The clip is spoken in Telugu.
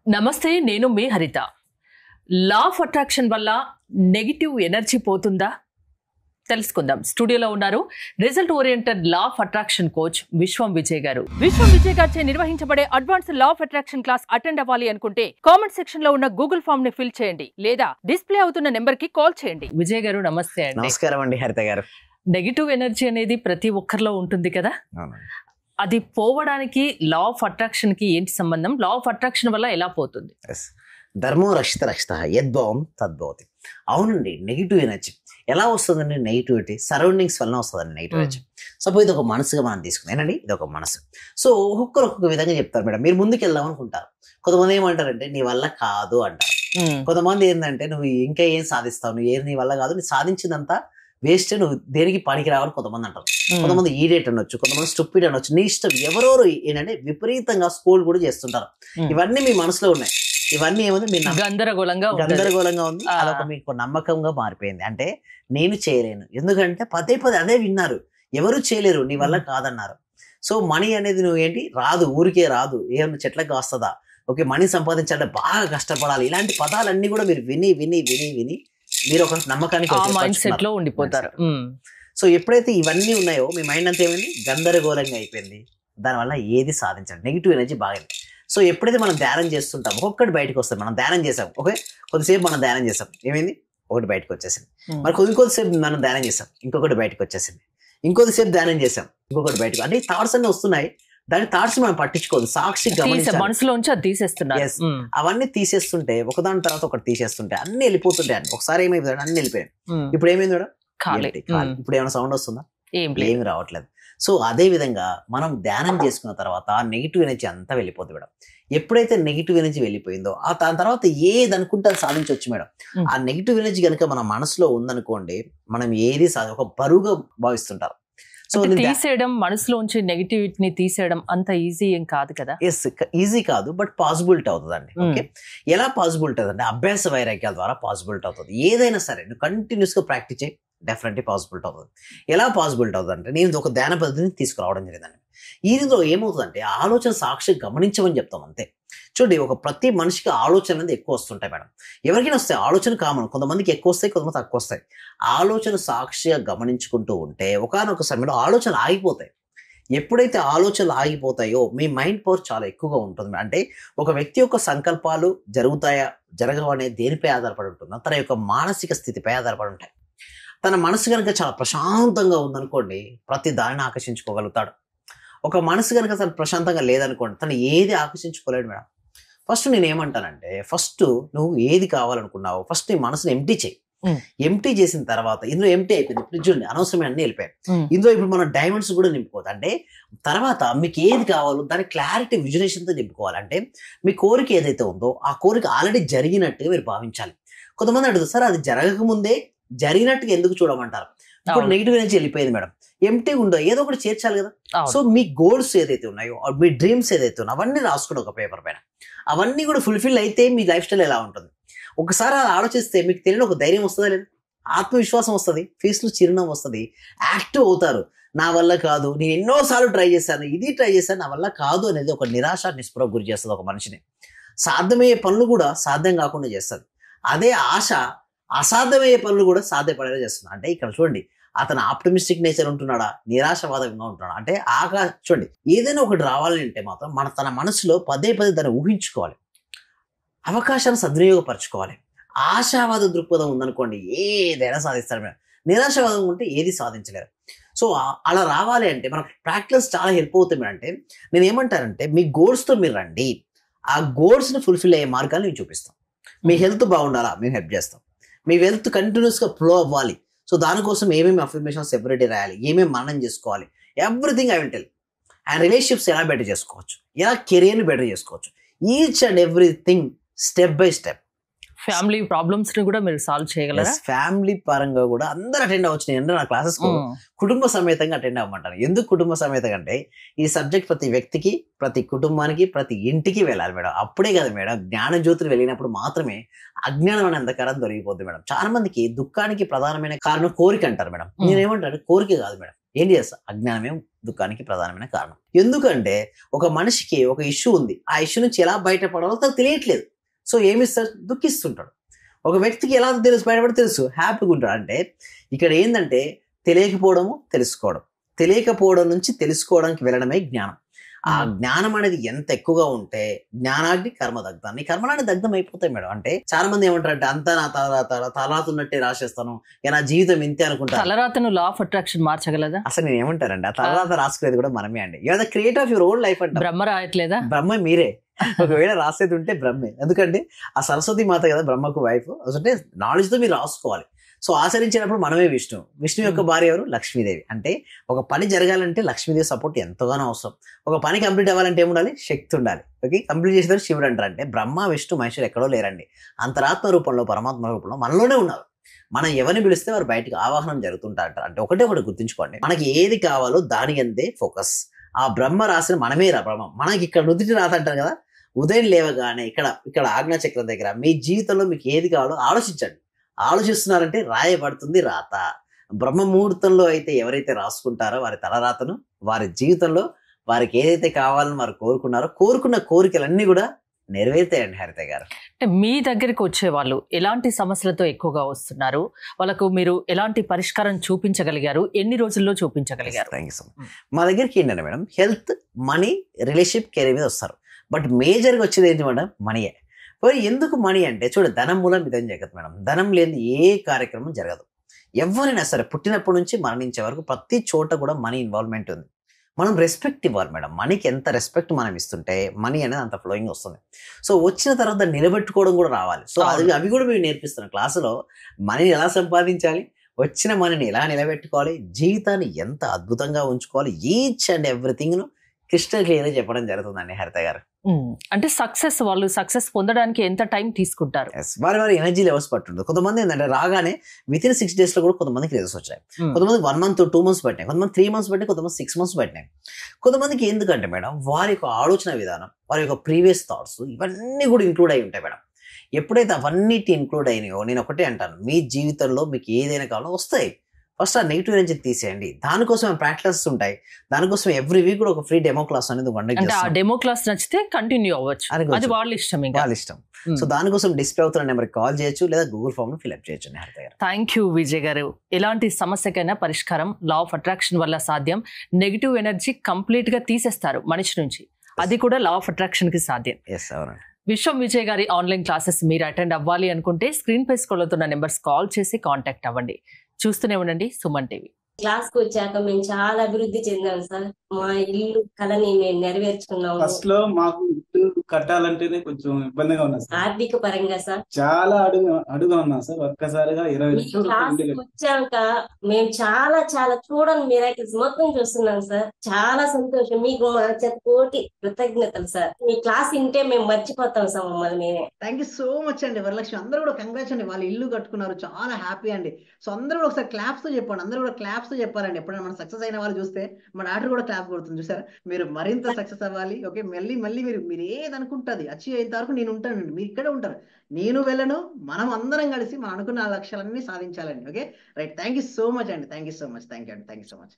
నమస్తే, నేను మీ హరిత. లా ఆఫ్ అట్రాక్షన్ వల్ల నెగిటివ్ ఎనర్జీ పోతుందా తెలుసుకుందాం. స్టూడియోలో ఉన్నారు result oriented law of attraction coach విశ్వం విజయ్ గారు. విశ్వం విజయ్ గారిచే నిర్వహించబడే advance law of attraction class attend అవ్వాలి అనుకుంటే కామెంట్ సెక్షన్ లో ఉన్న గూగుల్ ఫామ్ ని ఫిల్ చేయండి, లేదా డిస్ప్లే అవుతున్న నెంబర్ కి కాల్ చేయండి. విజయ్ గారు నమస్తే అండి. నమస్కారం అండి హరిత గారు. నెగిటివ్ ఎనర్జీ అనేది ప్రతి ఒక్కరిలో ఉంటుంది కదా, అది పోవడానికి లా ఆఫ్ అట్రాక్షన్ కి ఏంటి సంబంధం? లా ఆఫ్ అట్రాక్షన్ వల్ల ఎలా పోతుంది? ధర్మం రక్షిత రక్షిత యద్భావం తద్భవతి. అవునండి, నెగిటివ్ ఎనర్జీ ఎలా వస్తుందండి? నెగిటివిటీ సరౌండింగ్స్ వలన వస్తుందండి నెగిటివ్ ఎనర్జీ. సపోజ్ ఇది ఒక మనసుగా మనం తీసుకున్నానండి, ఇది ఒక మనసు. సో ఒక్కొక్కరు ఒక్కొక్క విధంగా చెప్తారు మేడం. మీరు ముందుకు వెళ్దాం అనుకుంటారు, కొంతమంది ఏమంటారంటే నీ వల్ల కాదు అంటారు. కొంతమంది ఏంటంటే నువ్వు ఇంకా ఏం సాధిస్తావు, నువ్వు ఏం నీ వల్ల కాదు, నీ సాధించిందంతా వేస్ట్, నువ్వు దేనికి పనికి రావని కొంతమంది అంటారు. కొంతమంది ఈడేట్ అనొచ్చు, కొంతమంది స్టూపిడ్ అనొచ్చు, నీ ఇష్టం. ఎవరెవరు ఏంటంటే విపరీతంగా స్కోల్ కూడా చేస్తుంటారు. ఇవన్నీ మీ మనసులో ఉన్నాయి. ఇవన్నీ ఏముంది, మీ గందరగోళంగా ఉంది. అదొక మీకు నమ్మకంగా మారిపోయింది. అంటే నేను చేయలేను, ఎందుకంటే పదే పదే అదే విన్నారు, ఎవరు చేయలేరు, నీ వల్ల కాదన్నారు. సో మనీ అనేది నువ్వు ఏంటి రాదు, ఊరికే రాదు, ఏమన్నా చెట్లకు వస్తుందా, ఓకే మనీ సంపాదించాలంటే బాగా కష్టపడాలి, ఇలాంటి పదాలన్నీ కూడా మీరు విని విని విని విని మీరు ఒక నమ్మకానికి ఉండిపోతారు. సో ఎప్పుడైతే ఇవన్నీ ఉన్నాయో మీ మైండ్ అంతా ఏమైంది, గందరగోళంగా అయిపోయింది. దానివల్ల ఏది సాధించాలి, నెగిటివ్ ఎనర్జీ బాగా. సో ఎప్పుడైతే మనం ధ్యానం చేస్తుంటాం ఒక్కొక్కటి బయటకు వస్తాం. మనం ధ్యానం చేసాం, ఓకే కొద్దిసేపు మనం ధ్యానం చేసాం, ఏమైంది ఒకటి బయటకు వచ్చేసింది. మరి కొద్దిసేపు మనం ధ్యానం చేసాం, ఇంకొకటి బయటకు వచ్చేసింది. ఇంకొద్దిసేపు ధ్యానం చేసాం, ఇంకొకటి బయటకు. అంటే థాట్స్ అన్నీ వస్తున్నాయి, దాని థాట్స్ మనం పట్టించుకోదు, సాక్షి మనసులోంచి అది తీసేస్తున్నారు. అవన్నీ తీసేస్తుంటే ఒకదాని తర్వాత ఒకటి తీసేస్తుంటే అన్ని వెళ్ళిపోతుంటాయి. ఒకసారి ఏమైపోతాడు, అన్ని వెళ్ళిపోయాయి. ఇప్పుడు ఏమైంది మేడం? ఇప్పుడు ఏమైనా సౌండ్ వస్తుందా? ఏమి రావట్లేదు. సో అదే విధంగా మనం ధ్యానం చేసుకున్న తర్వాత నెగిటివ్ ఎనర్జీ అంతా వెళ్ళిపోతుంది మేడం. ఎప్పుడైతే నెగిటివ్ ఎనర్జీ వెళ్ళిపోయిందో దాని తర్వాత ఏది అనుకుంటే అది సాధించవచ్చు మేడం. ఆ నెగిటివ్ ఎనర్జీ కనుక మన మనసులో ఉందనుకోండి, మనం ఏది ఒక బరువుగా భావిస్తుంటారు. సో తీసేయడం, మనసులోంచి నెగిటివిటీని తీసేయడం అంత ఈజీ ఏం కాదు కదా? ఎస్, ఈజీ కాదు, బట్ పాసిబిలిటీ అవుతుందండి. ఓకే, ఎలా పాసిబిలిటీ అవుతుంది? అభ్యాస వైరాగ్యాల ద్వారా పాసిబిలిటీ అవుతుంది. ఏదైనా సరే నువ్వు కంటిన్యూస్ గా ప్రాక్టీస్ చేయి, డెఫినెట్లీ పాసిబిలిటీ అవుతుంది. ఎలా పాసిబిలిటీ అవుతుంది అంటే, నేను ఒక ధ్యాన పద్ధతిని తీసుకురావడం జరిగిందండి. ఇందులో ఏమవుతుందంటే ఆలోచన సాక్షి గమనించమని చెప్తాం అంతే. చూడండి, ప్రతి మనిషికి ఆలోచన అనేది ఎక్కువ వస్తుంటాయి మేడం. ఎవరికైనా వస్తాయి ఆలోచన, కామన్. కొంతమందికి ఎక్కువ వస్తాయి, కొంతమంది తక్కువ వస్తాయి. ఆలోచన సాక్షిగా గమనించుకుంటూ ఉంటే ఒకానొక సమయంలో ఆలోచనలు ఆగిపోతాయి. ఎప్పుడైతే ఆలోచనలు ఆగిపోతాయో మీ మైండ్ పవర్ చాలా ఎక్కువగా ఉంటుంది. అంటే ఒక వ్యక్తి యొక్క సంకల్పాలు జరుగుతాయా జరగవు అనేది దేనిపై ఆధారపడి ఉంటుంది? తన యొక్క మానసిక స్థితిపై ఆధారపడి ఉంటాయి. తన మనసు కనుక చాలా ప్రశాంతంగా ఉందనుకోండి, ప్రతి దానిని ఆకర్షించుకోగలుగుతాడు. ఒక మనసు కనుక తను ప్రశాంతంగా లేదనుకోండి, తను ఏది ఆకర్షించుకోలేడు మేడం. ఫస్ట్ నేను ఏమంటానంటే, ఫస్ట్ నువ్వు ఏది కావాలనుకున్నావు ఫస్ట్ నీ మనసుని ఎంప్టీ చేయి. ఎంప్టీ చేసిన తర్వాత, ఇందులో ఎంప్టీ అయిపోయింది, ఇప్పుడు చూడండి అనవసరమైన అన్ని వెళ్ళిపోయాయి. ఇందులో ఇప్పుడు మనం డైమండ్స్ కూడా నింపుకోవచ్చు. అంటే తర్వాత మీకు ఏది కావాలో దాని క్లారిటీ విజులేషన్తో నింపుకోవాలంటే, మీ కోరిక ఏదైతే ఉందో ఆ కోరిక ఆల్రెడీ జరిగినట్టుగా మీరు భావించాలి. కొంతమంది అడుగుతారు, సార్ అది జరగకముందే జరిగినట్టుగా ఎందుకు చూడమంటారు? ఇప్పుడు నెగిటివ్ ఎనర్జీ వెళ్ళిపోయింది మేడం, ఎంటీ ఉండో ఏదో ఒకటి చేర్చాలి కదా. సో మీ గోల్స్ ఏదైతే ఉన్నాయో, మీ డ్రీమ్స్ ఏదైతే ఉన్నాయో అవన్నీ రాసుకోండి ఒక పేపర్ పైన. అవన్నీ కూడా ఫుల్ఫిల్ అయితే మీ లైఫ్ స్టైల్ ఎలా ఉంటుంది? ఒకసారి అలా ఆలోచిస్తే మీకు తెలియని ఒక ధైర్యం వస్తుందా లేదా, ఆత్మవిశ్వాసం వస్తుంది, ఫేస్లో చిరునవ్వు వస్తుంది, యాక్టివ్ అవుతారు. నా వల్ల కాదు, నేను ఎన్నోసార్లు ట్రై చేశాను, ఇది ట్రై చేశాను, నా వల్ల కాదు అనేది ఒక నిరాశ నిస్పృహకు గురి చేస్తుంది ఒక మనిషిని. సాధ్యమయ్యే పనులు కూడా సాధ్యం కాకుండా చేస్తుంది. అదే ఆశ అసాధ్యమయ్యే పనులు కూడా సాధ్యపడేలా చేస్తుంది. అంటే ఇక్కడ చూడండి, అతను ఆప్టమిస్టిక్ నేచర్ ఉంటున్నాడా, నిరాశవాదంగా ఉంటున్నాడా? అంటే చూడండి, ఏదైనా ఒకటి రావాలని అంటే మాత్రం తన మనసులో పదే పదే దాన్ని ఊహించుకోవాలి, అవకాశాన్ని సద్వినియోగపరచుకోవాలి. ఆశావాద దృక్పథం ఉందనుకోండి, ఏదైనా సాధిస్తారు మేడం. నిరాశవాదం ఉంటే ఏది సాధించలేరు. సో అలా రావాలి అంటే మనకు ప్రాక్టీస్ చాలా హెల్ప్ అవుతుంది మేడం. అంటే నేను ఏమంటానంటే, మీ గోల్స్తో మీరు రండి, ఆ గోల్స్ని ఫుల్ఫిల్ అయ్యే మార్గాలు నేను చూపిస్తాం. మీ హెల్త్ బాగుండాలా, మేము హెల్ప్ చేస్తాం. మీ వెల్త్ కంటిన్యూస్గా ఫ్లో అవ్వాలి, సో దానికోసం ఏమేమి అఫర్మేషన్స్ సెపరేట్ రాయాలి, ఏమేమి మననం చేసుకోవాలి, everything I will tell. And relationships ఎలా బెటర్ చేసుకోవచ్చు, ఎలా కెరియర్ని బెటర్ చేసుకోవచ్చు, each and everything step by step. Family problems ని కూడా మీరు సాల్వ్ చేయగలరా? ఫ్యామిలీ పరంగా కూడా అందరూ అటెండ్ అవ్వచ్చు. నేను నా క్లాసెస్ కుటుంబ సమేతంగా అటెండ్ అవ్వమంటాను. ఎందుకు కుటుంబ సమేతంగా అంటే, ఈ సబ్జెక్ట్ ప్రతి వ్యక్తికి, ప్రతి కుటుంబానికి, ప్రతి ఇంటికి వెళ్ళాలి మేడం. అప్పుడే కదా మేడం జ్ఞాన జ్యోతులు వెళ్ళినప్పుడు మాత్రమే అజ్ఞానం అనే అంధకారం దొరికిపోద్ది మేడం. చాలా మందికి దుఃఖానికి ప్రధానమైన కారణం కోరిక అంటారు మేడం. నేనేమంటాను, కోరిక కాదు మేడం, ఏం చేస్తా? అజ్ఞానమే దుఃఖానికి ప్రధానమైన కారణం. ఎందుకంటే ఒక మనిషికి ఒక ఇష్యూ ఉంది, ఆ ఇష్యూ నుంచి ఎలా బయటపడాలో తనకు తెలియట్లేదు. సో ఏమిస్తాడు? దుఃఖిస్తుంటాడు. ఒక వ్యక్తికి ఎలా బయటపడి తెలుసు, హ్యాపీగా ఉంటాడు. అంటే ఇక్కడ ఏంటంటే తెలియకపోవడము, తెలుసుకోవడం, తెలియకపోవడం నుంచి తెలుసుకోవడానికి వెళ్ళడమే జ్ఞానం. ఆ జ్ఞానం అనేది ఎంత ఎక్కువగా ఉంటే జ్ఞానాగ్ని కర్మ దగ్ధాన్ని, కర్మలాంటి దగ్ధం అయిపోతాయి మేడం. అంటే చాలా మంది ఏమంటారంటే అంతా నా తలరాత ఉన్నట్టే రాసేస్తాను, ఇక నా జీవితం ఇంతే అనుకుంటా. తలరాతను లా ఆఫ్ అట్రాక్షన్ మార్చగలదా? అసలు నేను ఏమంటారండి, ఆ తలరాత రాసుకునేది కూడా మనమే అండి. You are the creator of your own life అంటే. బ్రహ్మ రాయట్లేదా? బ్రహ్మ మీరే. ఒకవేళ రాసేది ఉంటే బ్రహ్మే. ఎందుకంటే ఆ సరస్వతి మాత కదా బ్రహ్మకు వైఫ్. అంటే నాలెడ్జ్ తో మీరు రాసుకోవాలి. సో ఆచరించినప్పుడు మనమే విష్ణు. విష్ణు యొక్క భార్య ఎవరు? లక్ష్మీదేవి. అంటే ఒక పని జరగాలంటే లక్ష్మీదేవి సపోర్ట్ ఎంతగానో అవసరం. ఒక పని కంప్లీట్ అవ్వాలంటే ఏముండాలి? శక్తి ఉండాలి. ఓకే, కంప్లీట్ చేసేదారు శివుడు అంటారు. అంటే బ్రహ్మ విష్ణు మహేశ్వరు ఎక్కడో లేరండి, అంతరాత్మ రూపంలో పరమాత్మ రూపంలో మనలోనే ఉన్నారు. మనం ఎవరిని పిలిస్తే వారు బయటకు ఆవాహనం జరుగుతుంటారు. అంటే ఒకటే ఒకటి గుర్తుంచుకోండి, మనకి ఏది కావాలో దానికి అంతే ఫోకస్. ఆ బ్రహ్మ రాసిన మనమే రా బ్రహ్మ. మనకి ఇక్కడ నుదిటి రాత అంటారు కదా, ఉదయం లేవగానే ఇక్కడ ఆజ్ఞా చక్రం దగ్గర మీ జీవితంలో మీకు ఏది కావాలో ఆలోచించండి. ఆలోచిస్తున్నారంటే రాయబడుతుంది రాత. బ్రహ్మ ముహూర్తంలో అయితే ఎవరైతే రాసుకుంటారో వారి తలరాతను, వారి జీవితంలో వారికి ఏదైతే కావాలని వారు కోరుకున్నారో కోరుకున్న కోరికలన్నీ కూడా నెరవేరుతాయండి హరిత గారు. అంటే మీ దగ్గరికి వచ్చే వాళ్ళు ఎలాంటి సమస్యలతో ఎక్కువగా వస్తున్నారు, వాళ్ళకు మీరు ఎలాంటి పరిష్కారం చూపించగలిగారు, ఎన్ని రోజుల్లో చూపించగలిగారు? Thank you so much. మా దగ్గరికి ఏంటంటే madam, health, money, relationship, career మీద వస్తారు. బట్ మేజర్గా వచ్చేది ఏంటి మేడం? మనీయే. మరి ఎందుకు మనీ అంటే చూడండి, ధనం మూలం ఇదేం జరగదు మేడం. ధనం లేని ఏ కార్యక్రమం జరగదు. ఎవరైనా సరే పుట్టినప్పటి నుంచి మరణించే వరకు ప్రతి చోట కూడా మనీ ఇన్వాల్వ్మెంట్ ఉంది. మనం రెస్పెక్ట్ ఇవ్వాలి మేడం. మనీకి ఎంత రెస్పెక్ట్ మనం ఇస్తుంటే మనీ అనేది అంత ఫ్లోయింగ్ వస్తుంది. సో వచ్చిన తర్వాత నిలబెట్టుకోవడం కూడా రావాలి. సో అవి కూడా మేము నేర్పిస్తున్నాం క్లాసులో. మనీని ఎలా సంపాదించాలి, వచ్చిన మనీని ఎలా నిలబెట్టుకోవాలి, జీవితాన్ని ఎంత అద్భుతంగా ఉంచుకోవాలి, ఈచ్ అండ్ ఎవ్రీథింగ్ను క్రిస్టల్ క్లియర్గా చెప్పడం జరుగుతుందండి హరిత గారు. అంటే వాళ్ళు సక్సెస్ పొందడానికి ఎంత టైం తీసుకుంటారు? వారి ఎనర్జీ లెవెల్స్ పట్టుంటుంది. కొంతమంది ఏంటంటే రాగానే వితిన్ 6 days లో కూడా కొంతమందికి రిజల్ట్స్ వచ్చాయి. కొంతమంది 1 month 2 months పట్టినాయి, కొంతమంది 3 months పట్టినాయి, కొంతమంది 6 months పట్టినాయి. కొంతమందికి ఎందుకంటే మేడం వారి యొక్క ఆలోచన విధానం, వారి యొక్క ప్రీవియస్ థాట్స్ ఇవన్నీ కూడా ఇంక్లూడ్ అయి ఉంటాయి మేడం. ఎప్పుడైతే అవన్నిటి ఇంక్లూడ్ అయినాయో, నేను ఒకటే అంటాను, మీ జీవితంలో మీకు ఏదైనా కావాలో వస్తాయి. ఫస్ట్ ఆ నెగిటివ్ ఎనర్జీ తీసేయండి. దానికోసం ప్రాక్టీసెస్ ఉంటాయి. దానికోసం ఎవ్రీ వీక్ కూడా ఒక ఫ్రీ డెమో క్లాస్ అనేది ఆ డెమో క్లాస్ నచ్చితే కంటిన్యూ అవ్వచ్చు, అది వాళ్ళ ఇష్టం. వాళ్ళ ఇష్టం. సో దానికోసం డిస్ప్లే అవుతున్న నెంబర్కి కాల్ చేయొచ్చు, లేదా గూగుల్ ఫామ్ ను ఫిల్అప్ చేయొచ్చు. థ్యాంక్ యూ విజయ్ గారు. ఎలాంటి సమస్యకైనా పరిష్కారం లా ఆఫ్ అట్రాక్షన్ వల్ల సాధ్యం. నెగిటివ్ ఎనర్జీ కంప్లీట్ గా తీసేస్తారు మనిషి నుంచి, అది కూడా లా ఆఫ్ అట్రాక్షన్ కి సాధ్యం. విశ్వం విజయ్ గారి ఆన్లైన్ క్లాసెస్ మీరు అటెండ్ అవ్వాలి అనుకుంటే స్క్రీన్ పై స్క్రోల్ అవుతున్న నెంబర్స్ కాల్ చేసి కాంటాక్ట్ అవ్వండి. చూస్తూనే ఉండండి సుమన్ టీవీ. క్లాస్ కు వచ్చాక మేము చాలా అభివృద్ధి చెందాం సార్. మా ఇల్లు కళని మేము నెరవేర్చుకున్నాము. ఫస్ట్ లో మాకు ఇల్లు కట్టాలంటేనే కొంచెం ఇబ్బందిగా ఉన్నా సార్. ఆర్థిక పరంగా సార్ చాలా అడుగా ఉన్నా సార్. ఒక్కసారిగా 20 లక్షలు క్లాస్ వచ్చాక మేము చాలా చాలా చూడని మిరాకిల్స్ మొత్తం చూస్తున్నాం సార్. చాలా సంతోషం. మీకు మా కోటి కృతజ్ఞతలు సార్. మీ క్లాస్ వింటే మేము మర్చిపోతాం సార్ మమ్మల్ని మేమే. థ్యాంక్ యూ సో మచ్ అండి వరలక్ష్మి. అందరూ కూడా కంగ్రాట్స్ అండి, వాళ్ళు ఇల్లు కట్టుకున్నారు, చాలా హ్యాపీ అండి. సో అందరూ కూడా ఒకసారి క్లాప్స్ తో చెప్పండి, అందరూ కూడా క్లాప్స్ తో చెప్పాలండి. ఎప్పుడైనా మనం సక్సెస్ అయిన వాళ్ళు చూస్తే మన డాక్టర్ కూడా క్లాప్ కొడుతుంది చూసారా. మీరు మరింత సక్సెస్ అవ్వాలి. ఓకే, మళ్ళీ మీరు ఏది అనుకుంటుంది అచీవ్ అయిన వరకు నేను ఉంటానండి, మీరు ఇక్కడే ఉంటారు, నేను వెళ్ళను. మనం అందరం కలిసి మనం అనుకున్న లక్ష్యాలన్నీ సాధించాలండి. Okay right. Thank you so much అండి. Thank you so much. Thank you అండి. Thank you so much.